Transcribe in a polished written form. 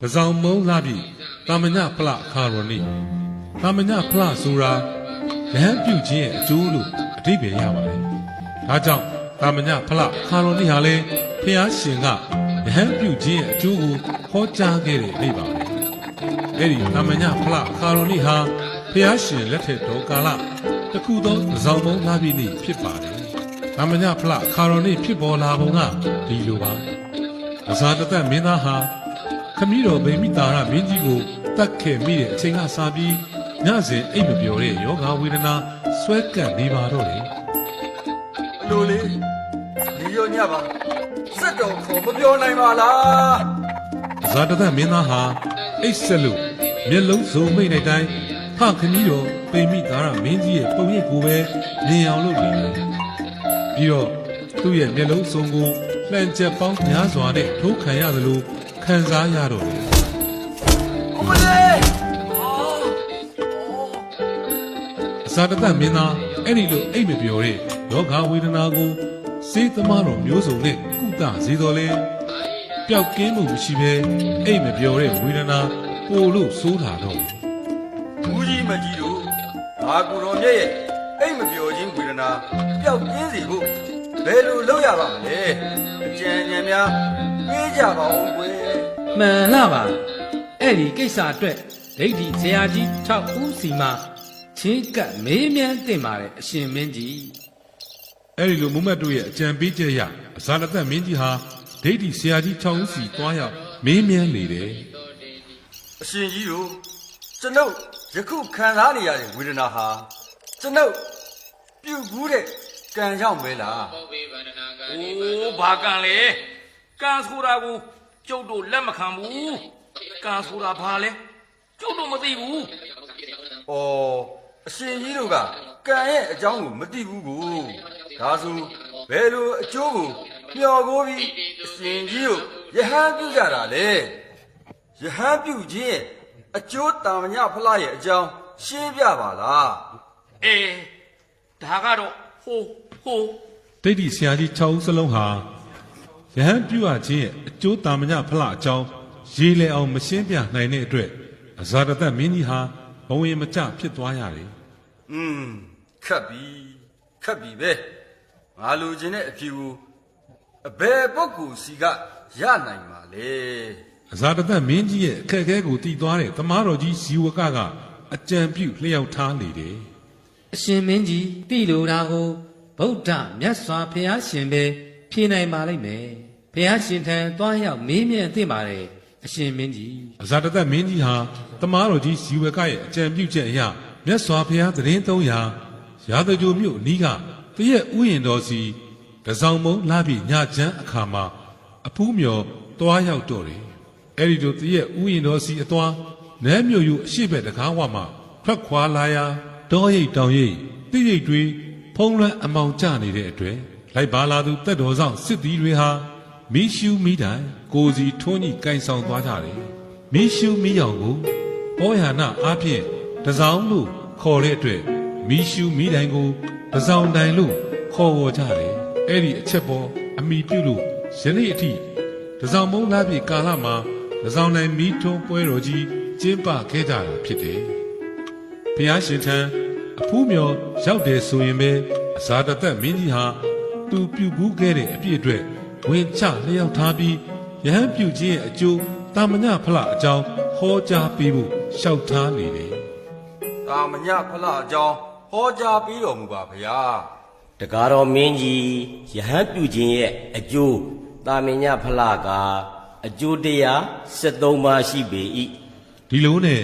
တစောင်းမုံလာပြီတာမညဖလခါရောနိတာမညဖလဆိုတာရဟန်းပြုခြင်းရဲ့အကျိုးလို့အဓိပ္ပာယ်ရပါတယ်။ဒါကြောင့်တာမညဖလခါရောနိဟာလည်းဖျားရှင်ကရဟန်းပြုခြင်းရဲ့အကျိုးကိုဟောကြားခဲ့တဲ့အိဗပါပဲ။အဲ့ဒီတာမညဖလခါရောနိဟာဖျားရှင်လက်ထက်တော်ကာလတခုသောတစောင်းမုံလာပြီနေ့ဖြစ်ပါတယ်။တာမညဖလခါရောနိဖြစ်ပေါ်လာပုံကဒီလိုပါ။အဇာတသက်မင်းသားဟာခမည်းတော်ဗိမိတာရမင်းကြီးကိုတတ်ခဲ့မိတဲ့အချိန်ကစပြီးညစဉ်အိပ်မပျော်တဲ့ယောဂဝေဒနာဆွဲကပ်နေပါတော့တယ်အလိုလေးဒီရောညပါစက်တော်ခေါ်မပြောနိုင်ပါလားဇာတသက်မင်းသားဟာအိပ်ဆက်လို့မျက်လုံးစုံမိတ်တဲ့တိုင်းဖခမည်းတော်ဗိမိတာရမင်းကြီးရဲ့ပုံရိပ်ကိုပဲမြင်အောင်လုပ်နေတယ်ပြီးတော့သူ့ရဲ့မျက်လုံးစုံကိုလှန်ချက်ပေါင်းများစွာနဲ့ထိုးခံရသလိုခံစားရတော့တယ်အမလေးအစာတသက်မင်းသားအဲ့ဒီလိုအိပ်မပျော်တဲ့ယောဂဝေဒနာကိုစေးသမားတော်မျိုးစုံနဲ့ကုသစေတော်လဲပျောက်ကင်းမှုမရှိဘဲအိပ်မပျော်တဲ့ဝေဒနာပိုလို့ဆိုးလာတော့ဘူးကြီးမကြီးတို့ဘာကူတော်မြတ်ရဲ့အိမ်မပြောခြင်းဝေဒနာပျောက်ကင်းစေဖို့ဘယ်လိုလုပ်ရပါမလဲအကြံဉာဏ်များပေးကြပါဦးကွယ်မှန်လားပါအဲ့ဒီကိစ္စအတွက်ဒိဋ္ဌိဇရာကြီး6ဦးစီမှာချင်းကပ်မေးမြန်းတင်ပါတယ်အရှင်မင်းကြီးအဲ့ဒီလိုမုံမတ်တို့ရဲ့အကြံပေးချက်ရအဇာတသက်မင်းကြီးဟာဒိဋ္ဌိဆရာကြီး6ဦးစီတွားရောက်မေးမြန်းနေတယ်အရှင်ကြီးတို့ကျွန်ုပ်ယခုခံစားနေရတဲ့ဝေဒနာဟာကျွန်ုပ်ပြုတ်ဘူးတဲ့ကံကြောင့်ပဲလားအိုးဘာကံလဲကံဆိုတာကိုကျုပ်တို့လက်မခံဘူးကံဆိုတာဘာလဲကျုပ်တို့မသိဘူးဩအရှင်ကြီးတို့ကကံရဲ့အကြောင်းကိုမသိဘူးကိုဒါဆိုဘယ်လိုအကျိုးကိုမျှော်ကိုပြီးအရှင်ကြီးတို့ယဟန်ပြုကြတာလေယဟန်ပြုခြင်းရဲ့အကျိုးတာမညဖလားရဲ့အကြောင်းရှင်းပြပါလားအေးဒါကတော့ဟိုဒိဋ္ဌိဆရာကြီး6ဦးစလုံးဟာယဟန်ပြုအပ်ခြင်းရဲ့အကျိုးတာမညဖလားအကြောင်းရေးလဲအောင်မရှင်းပြနိုင်တဲ့အတွက်အဇာတသက်မင်းကြီးဟာဘဝင်မကျဖြစ်သွားရတယ်ခက်ပြီပဲငါလိုချင်တဲ့အဖြေကိုအဘယ်ပုဂ္ဂိုလ်စီကရနိုင်ပါလေအဇာတသက်မင်းကြီးရဲ့အခက်အခဲကိုတည်သွားတဲ့သမားတော်ကြီးဇီဝကကအကြံပြုလျှောက်ထားနေတယ်အရှင်မင်းကြီးတိလိုတာကိုဗုဒ္ဓမြတ်စွာဘုရားရှင်ပဲဖြေနိုင်ပါလိမ့်မယ်ဘုရားရှင်ထံသွားရောက်မေးမြန်းသင့်ပါတယ်အရှင်မင်းကြီးအဇာတသက်မင်းကြီးဟာသမားတော်ကြီးဇီဝကရဲ့အကြံပြုချက်အရမြတ်စွာဘုရားသတင်း300ရာဇဂိုမြို့အနီးကတရက်ဥယျာဉ်တော်စီတစောင်းမုံလာပြီးညချမ်းအခါမှာအဖူးမြော်တွားရောက်တော့တယ်အဲ့ဒီလိုတရက်ဥယျာဉ်တော်စီအသွားနန်းမြို့ယူအရှိဘက်တကားဝမှာထွက်ခွာလာရာတောရိပ်တောင်ရိပ်တိရိပ်တွေဖုံးလွှမ်းအမောင်ကျနေတဲ့အတွက်လိုက်ပါလာသူတက်တော်ဆောင်စစ်သည်တွေဟာမီးရှူးမီးတိုင်ကိုစီထွန်းကြီးကင်ဆောင်သွားကြတယ်မီးရှူးမီးရောင်ကိုဘောရနာအားဖြင့်တစောင်းလို့ခေါ်တဲ့အတွက်မီးရှူးမီးတိုင်ကိုတစောင်းတိုင်လို့ခေါ်ဝေါ်ကြတယ်အဲ့ဒီအချက်ပေါ်အမိပြုလို့ယနေ့အထိတစောင်းမုံလာပြီကာလမှာတစောင်းတိုင်မီးထွန်းပွဲတော်ကြီးကျင်းပခဲ့ကြတာဖြစ်တယ်ဘုရားရှင်ထံအဖူးမြော်ရောက်တယ်ဆိုရင်ပဲအဇာတသက်မင်းကြီးဟာသူပြုဘူးခဲ့တဲ့အပြည့်အတွက်ဝင်ချလျှောက်ထားပြီးယဟန်ပြုခြင်းရဲ့အကျိုးတာမညဖလားအကြောင်းဟောကြားပေးဖို့လျှောက်ထားနေတယ်တာမညဖလားအကြောင်းဟောကြားပေးတော်မူပါဗျာတကားတော်မင်းကြီးယဟန်ပြုခြင်းရဲ့အကျိုးတာမညဖလားကအကျိုးတရား73ပါးရှိပေ၏ဒီလိုနဲ့